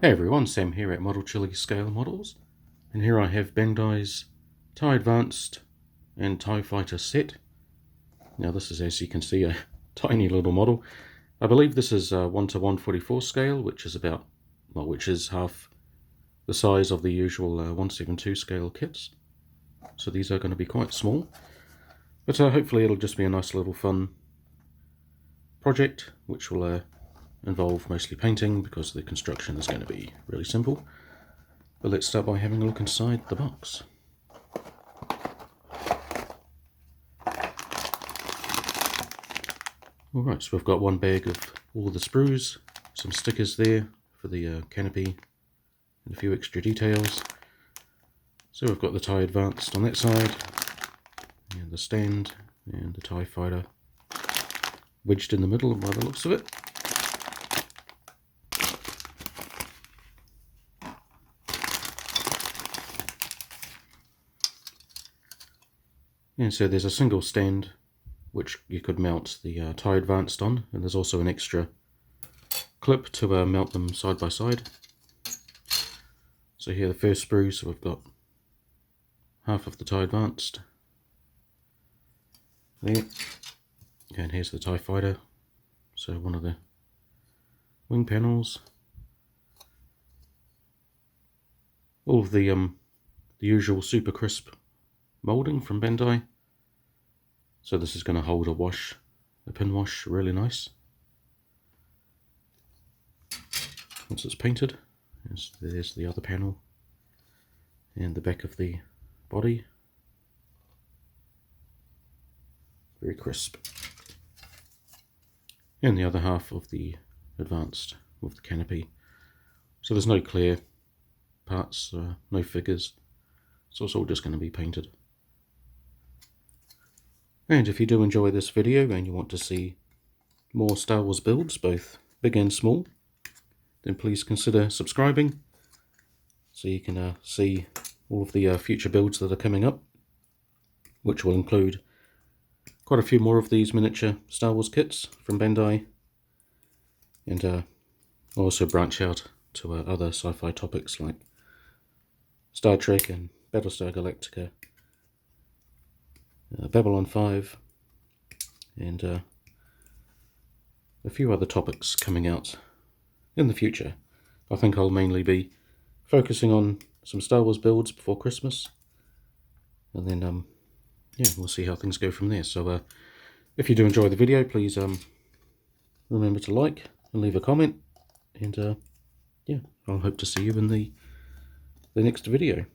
Hey everyone, Sam here at ModelChili Scale Models, and here I have Bandai's TIE Advanced and TIE Fighter set. Now this is, as you can see, a tiny little model. I believe this is 1 to 144 scale, which is half the size of the usual 172 scale kits. So these are going to be quite small, but hopefully it'll just be a nice little fun project, which will involve mostly painting because the construction is going to be really simple. But let's start by having a look inside the box. Alright, so we've got one bag of all the sprues, some stickers there for the canopy, and a few extra details. So we've got the TIE Advanced on that side, and the stand, and the TIE Fighter wedged in the middle by the looks of it. And so there's a single stand which you could mount the TIE Advanced on, and there's also an extra clip to mount them side by side. So here the first sprue, so we've got half of the TIE Advanced there, and here's the TIE Fighter, so one of the wing panels. All of the usual super crisp moulding from Bandai. So this is going to hold a pin wash really nice. Once it's painted, there's the other panel and the back of the body. Very crisp. And the other half of the Advanced with the canopy. So there's no clear parts, no figures. So it's all just going to be painted. And if you do enjoy this video and you want to see more Star Wars builds, both big and small, then please consider subscribing so you can see all of the future builds that are coming up, which will include quite a few more of these miniature Star Wars kits from Bandai, and I'll also branch out to other sci-fi topics like Star Trek and Battlestar Galactica, Babylon 5, and a few other topics coming out in the future. I think I'll mainly be focusing on some Star Wars builds before Christmas, and then yeah, we'll see how things go from there. So if you do enjoy the video, please remember to like and leave a comment, and yeah, I'll hope to see you in the next video.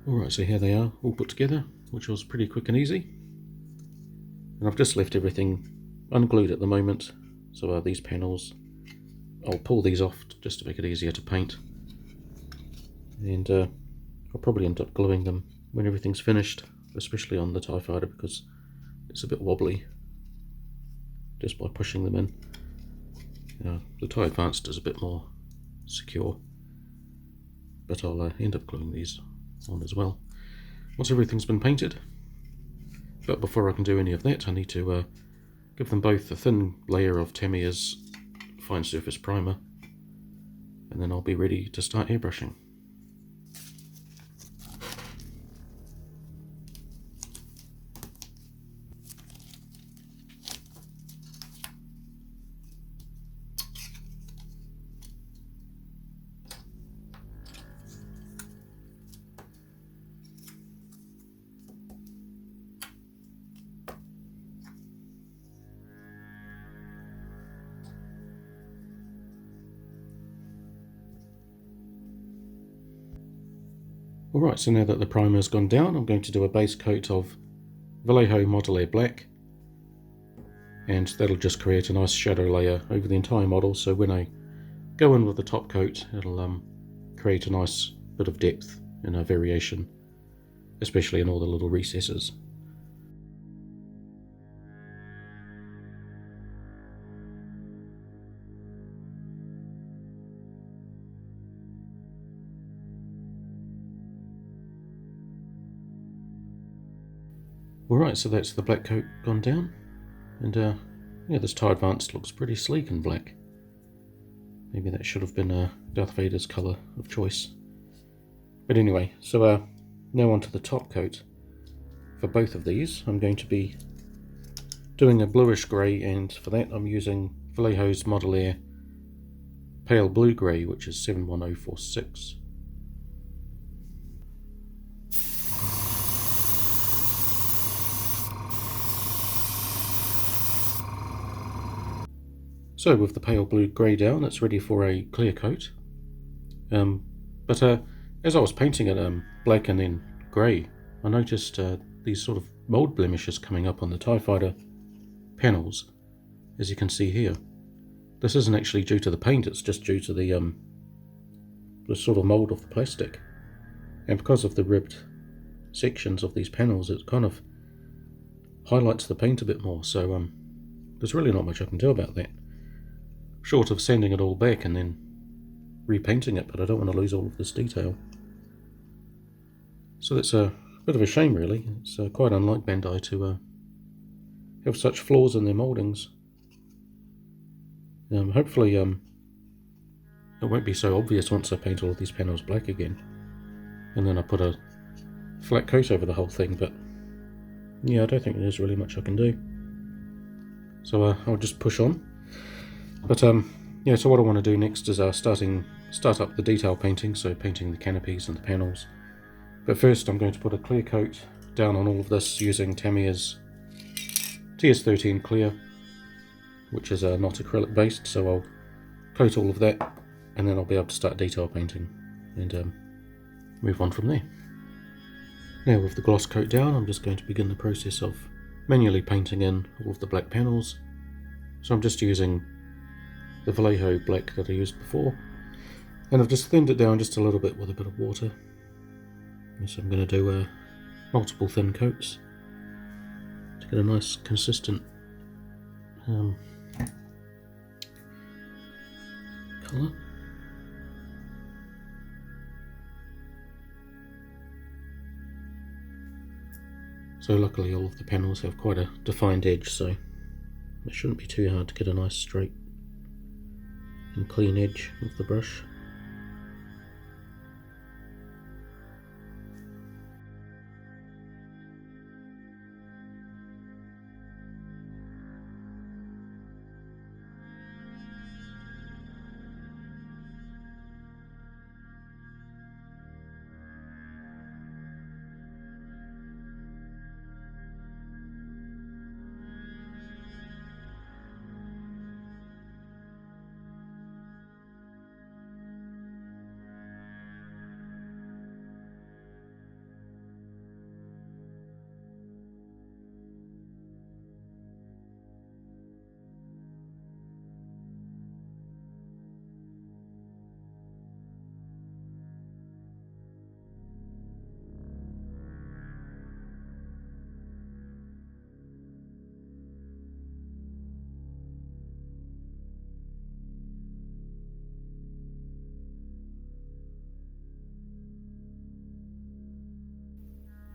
Alright, so here they are, all put together, which was pretty quick and easy. And I've just left everything unglued at the moment, so these panels, I'll pull these off just to make it easier to paint. And I'll probably end up gluing them when everything's finished, especially on the TIE Fighter because it's a bit wobbly just by pushing them in. The TIE Advanced is a bit more secure, but I'll end up gluing these on as well once everything's been painted. But before I can do any of that, I need to give them both a thin layer of Tamiya's fine surface primer, and then I'll be ready to start airbrushing. Alright, so now that the primer's gone down, I'm going to do a base coat of Vallejo Model Air Black, and that'll just create a nice shadow layer over the entire model, so when I go in with the top coat, it'll create a nice bit of depth and a variation, especially in all the little recesses. Alright, so that's the black coat gone down, and yeah, this tie advanced looks pretty sleek in black. Maybe that should have been Darth Vader's colour of choice. But anyway, so now onto the top coat. For both of these, I'm going to be doing a bluish grey, and for that I'm using Vallejo's Model Air Pale Blue Grey, which is 71046. So with the pale blue grey down, it's ready for a clear coat. But as I was painting it black and then grey, I noticed these sort of mould blemishes coming up on the TIE Fighter panels, as you can see here. This isn't actually due to the paint, it's just due to the sort of mould of the plastic. And because of the ribbed sections of these panels, it kind of highlights the paint a bit more, so there's really not much I can do about that. Short of sanding it all back and then repainting it, but I don't want to lose all of this detail. So that's a bit of a shame, really. It's quite unlike Bandai to have such flaws in their mouldings. Hopefully it won't be so obvious once I paint all of these panels black again, and then I put a flat coat over the whole thing, but yeah, I don't think there's really much I can do. So I'll just push on. But yeah, so what I want to do next is start up the detail painting, so painting the canopies and the panels. But first I'm going to put a clear coat down on all of this using Tamiya's TS13 Clear, which is not acrylic based, so I'll coat all of that and then I'll be able to start detail painting and move on from there. Now with the gloss coat down, I'm just going to begin the process of manually painting in all of the black panels. So I'm just using the Vallejo black that I used before, and I've just thinned it down just a little bit with a bit of water. So I'm going to do multiple thin coats to get a nice consistent colour. So luckily all of the panels have quite a defined edge, so it shouldn't be too hard to get a nice straight and clean edge with the brush.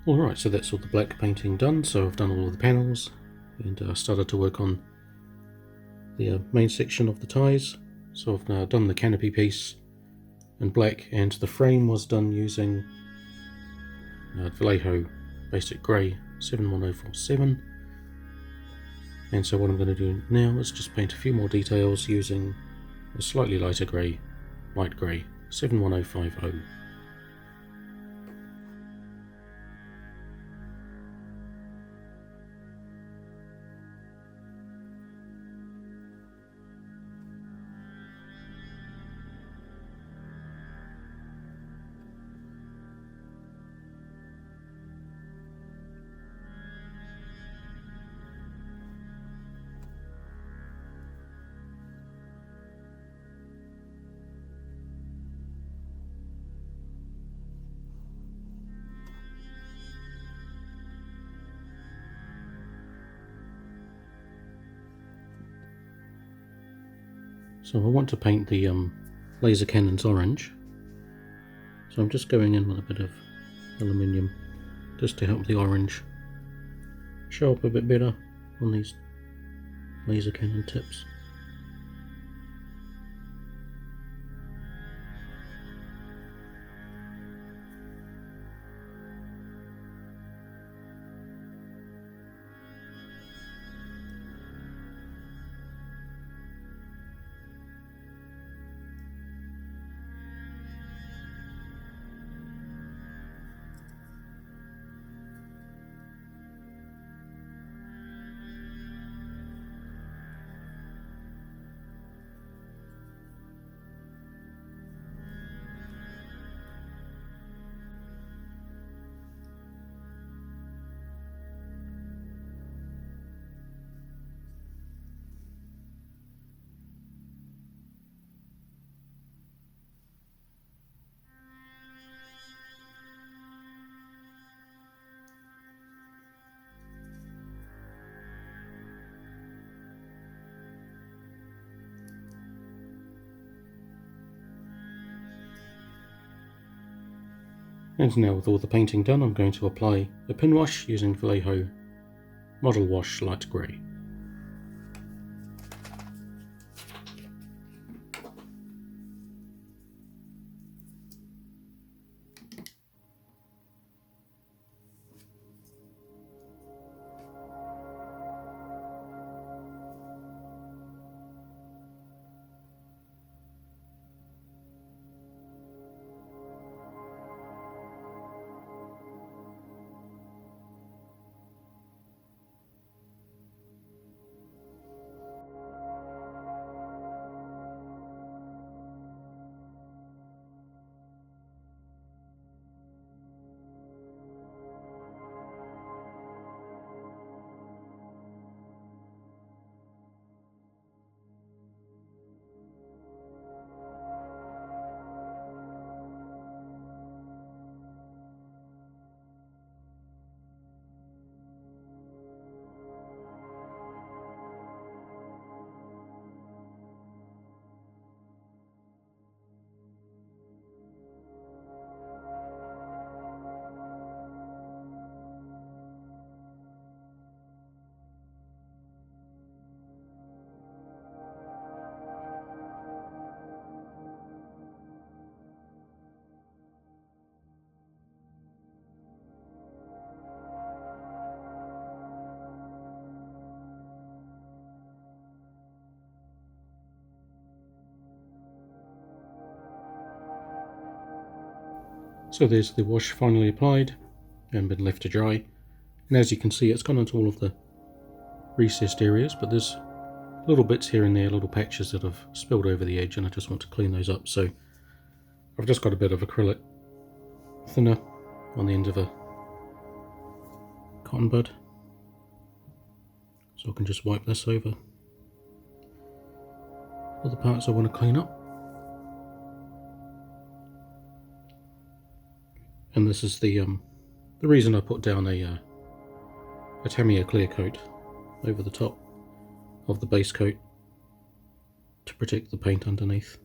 Alright, so that's all the black painting done, so I've done all of the panels and started to work on the main section of the ties. So I've now done the canopy piece in black, and the frame was done using Vallejo Basic Grey 71047. And so what I'm going to do now is just paint a few more details using a slightly lighter grey, light grey 71050. So I want to paint the laser cannons orange. So I'm just going in with a bit of aluminium just to help the orange show up a bit better on these laser cannon tips. And now with all the painting done, I'm going to apply a pin wash using Vallejo Model Wash Light Grey. So there's the wash finally applied and been left to dry. And as you can see, it's gone into all of the recessed areas, but there's little bits here and there, little patches that have spilled over the edge, and I just want to clean those up. So I've just got a bit of acrylic thinner on the end of a cotton bud. So I can just wipe this over all the parts I want to clean up. And this is the reason I put down a Tamiya clear coat over the top of the base coat to protect the paint underneath.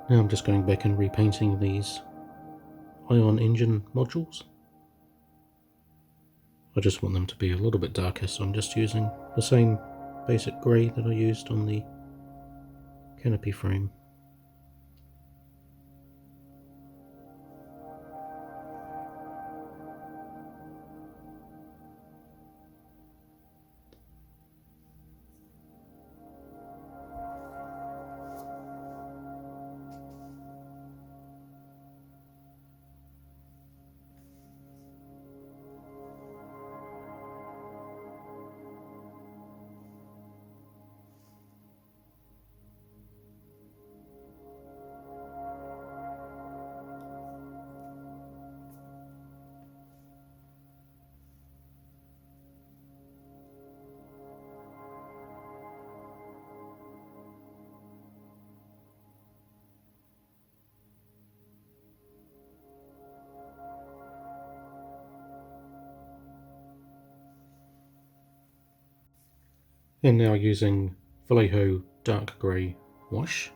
Now I'm just going back and repainting these ion engine modules. I just want them to be a little bit darker, so I'm just using the same basic grey that I used on the canopy frame. And now using Vallejo dark grey wash,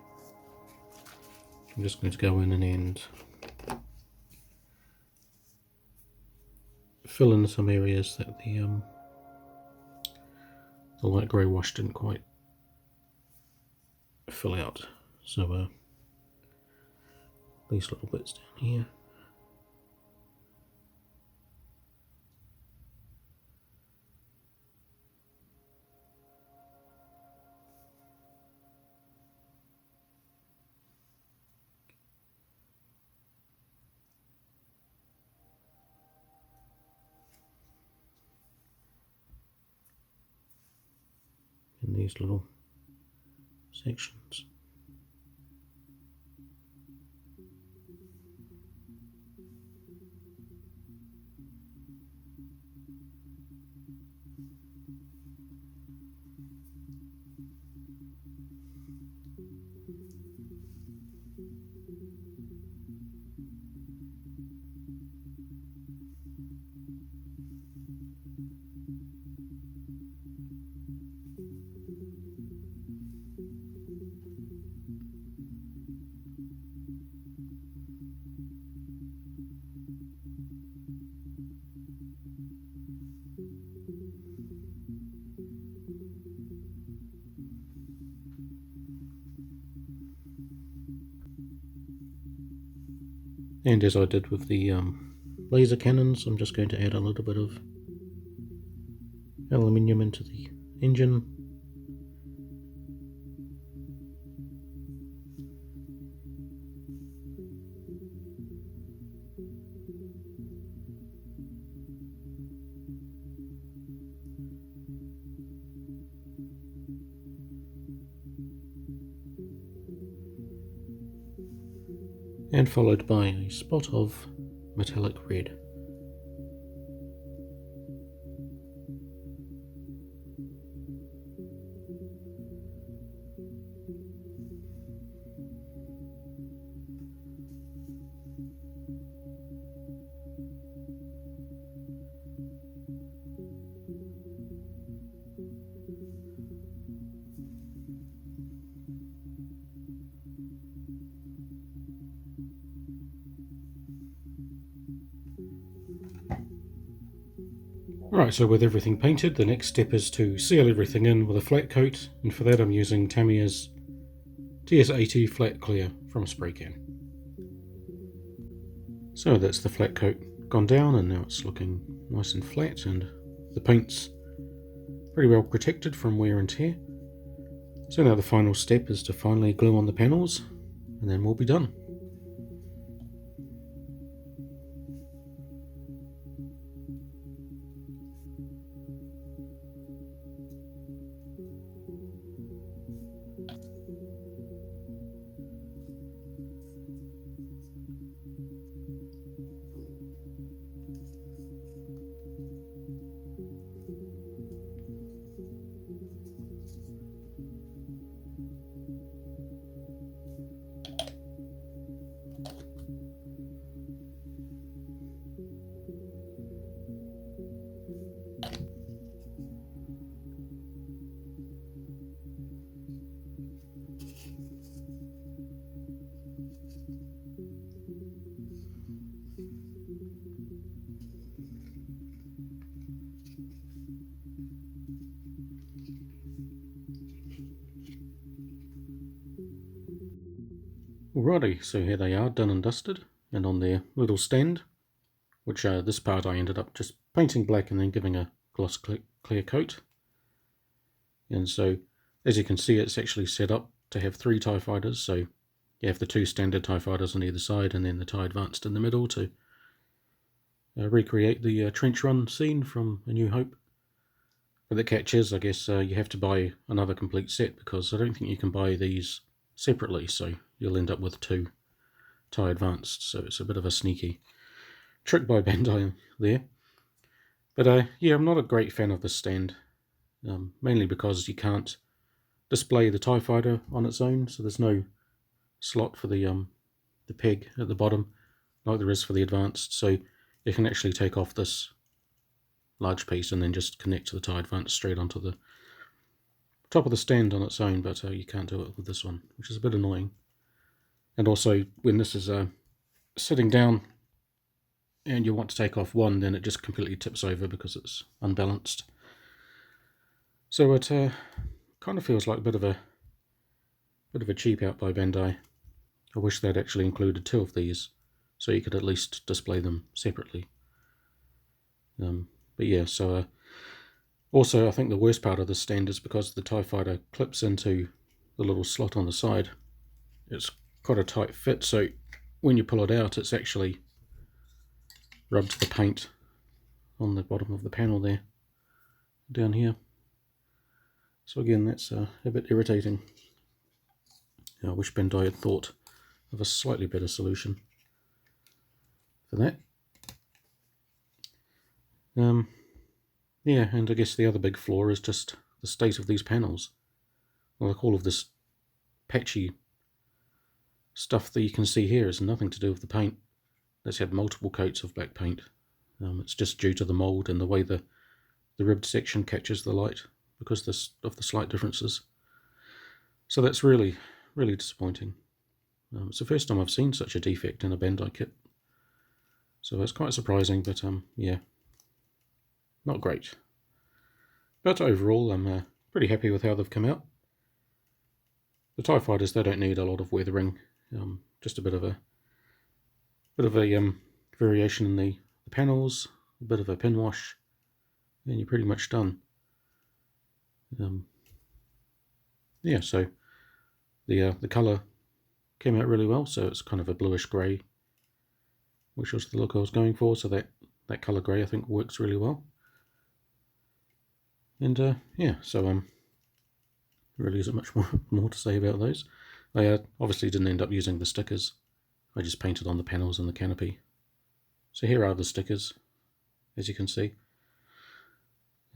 I'm just going to go in and fill in some areas that the light grey wash didn't quite fill out. So these little bits down here. In these little sections. And as I did with the laser cannons, I'm just going to add a little bit of aluminium into the engine. And followed by a spot of metallic red. Right, so with everything painted, the next step is to seal everything in with a flat coat, and for that I'm using Tamiya's TS80 Flat Clear from a spray can. So that's the flat coat gone down, and now it's looking nice and flat, and the paint's pretty well protected from wear and tear. So now the final step is to finally glue on the panels, and then we'll be done. Alrighty, so here they are, done and dusted, and on their little stand, which this part I ended up just painting black and then giving a gloss clear coat. And so, as you can see, it's actually set up to have 3 TIE fighters, so you have the 2 standard TIE fighters on either side and then the TIE Advanced in the middle to recreate the trench run scene from A New Hope. But the catch is, I guess, you have to buy another complete set, because I don't think you can buy these separately, so you'll end up with 2 TIE Advanced, so it's a bit of a sneaky trick by Bandai there. But yeah, I'm not a great fan of this stand, mainly because you can't display the TIE Fighter on its own, so there's no slot for the peg at the bottom like there is for the Advanced, so you can actually take off this large piece and then just connect to the TIE Advanced straight onto top of the stand on its own, but you can't do it with this one, which is a bit annoying. And also, when this is sitting down and you want to take off one, then it just completely tips over because it's unbalanced. So it kind of feels like a bit of a cheap out by Bandai. I wish they'd actually included two of these, so you could at least display them separately. But yeah, so also I think the worst part of this stand is because the TIE Fighter clips into the little slot on the side. It's got a tight fit, so when you pull it out, it's actually rubbed the paint on the bottom of the panel there, down here. So again, that's a bit irritating. I wish Bandai had thought of a slightly better solution for that. Yeah, and I guess the other big flaw is just the state of these panels. Like all of this patchy stuff that you can see here is nothing to do with the paint. It's had multiple coats of black paint. It's just due to the mould and the way the ribbed section catches the light because of the slight differences. So that's really, really disappointing. It's the first time I've seen such a defect in a Bandai kit. So it's quite surprising, but yeah, not great. But overall, I'm pretty happy with how they've come out. The TIE Fighters, they don't need a lot of weathering, just a bit of a variation in the panels, a bit of a pin wash, and you're pretty much done. Yeah, so the colour came out really well, so it's kind of a bluish grey, which was the look I was going for, so that colour grey I think works really well. And yeah, so really isn't much more to say about those. I obviously didn't end up using the stickers. I just painted on the panels and the canopy. So here are the stickers, as you can see.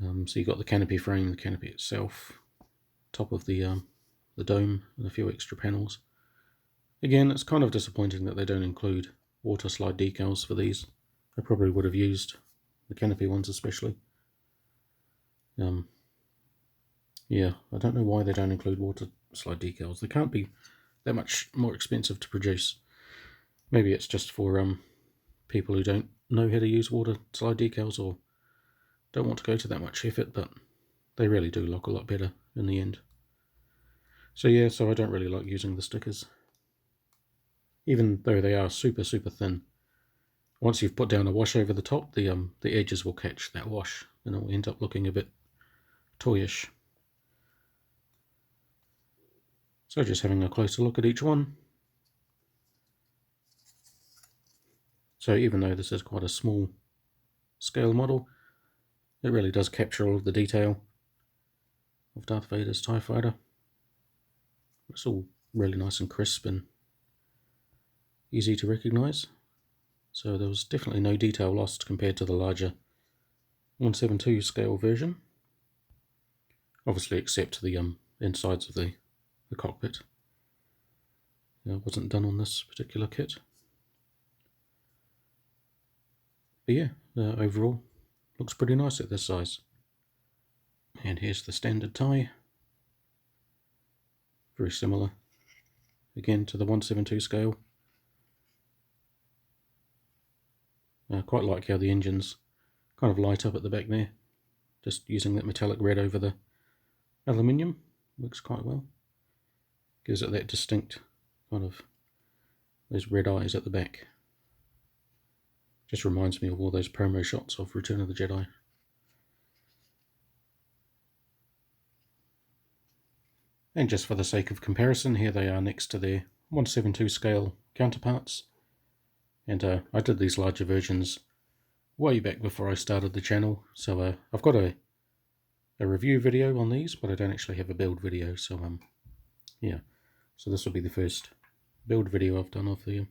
So you've got the canopy frame, the canopy itself, top of the dome, and a few extra panels. Again, it's kind of disappointing that they don't include water slide decals for these. I probably would have used the canopy ones especially. Yeah, I don't know why they don't include water slide decals. They can't be that much more expensive to produce. Maybe it's just for people who don't know how to use water slide decals or don't want to go to that much effort, but they really do look a lot better in the end. So yeah, so I don't really like using the stickers. Even though they are super, super thin, once you've put down a wash over the top, the edges will catch that wash and it will end up looking a bit toyish. So just having a closer look at each one. So even though this is quite a small scale model, it really does capture all of the detail of Darth Vader's TIE Fighter. It's all really nice and crisp and easy to recognise. So there was definitely no detail lost compared to the larger 1/7/2 scale version. Obviously except the insides of the cockpit. It wasn't done on this particular kit. But yeah, overall, looks pretty nice at this size. And here's the standard TIE. Very similar, again, to the 1/7/2 scale. I quite like how the engines kind of light up at the back there. Just using that metallic red over the aluminium works quite well. Gives it that distinct kind of those red eyes at the back. Just reminds me of all those promo shots of Return of the Jedi. And just for the sake of comparison, here they are next to their 1/7/2 scale counterparts. And I did these larger versions way back before I started the channel, so I've got a review video on these, but I don't actually have a build video, so yeah. So this will be the first build video I've done of the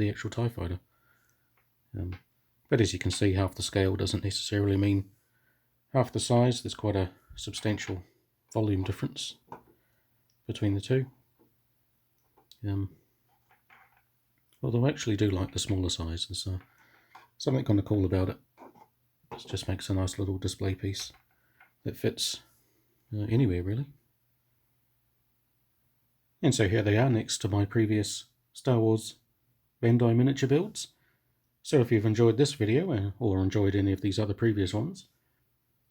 actual TIE Fighter. But as you can see, half the scale doesn't necessarily mean half the size. There's quite a substantial volume difference between the two. Although I actually do like the smaller size. There's something kind of cool about it. It just makes a nice little display piece that fits anywhere really. And so here they are next to my previous Star Wars Bandai miniature builds. So if you've enjoyed this video or enjoyed any of these other previous ones,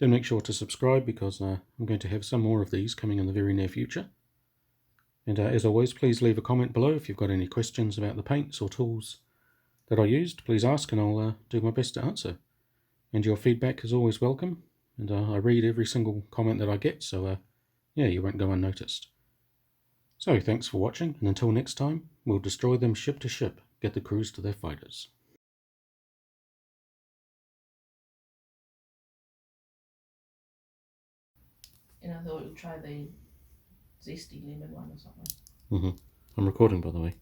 then make sure to subscribe, because I'm going to have some more of these coming in the very near future. And as always, please leave a comment below if you've got any questions about the paints or tools that I used. Please ask and I'll do my best to answer. And your feedback is always welcome, and I read every single comment that I get, so yeah, you won't go unnoticed. So thanks for watching, and until next time, we'll destroy them ship to ship, get the crews to their fighters. And I thought we'd try the zesty lemon one or something. I'm recording, by the way.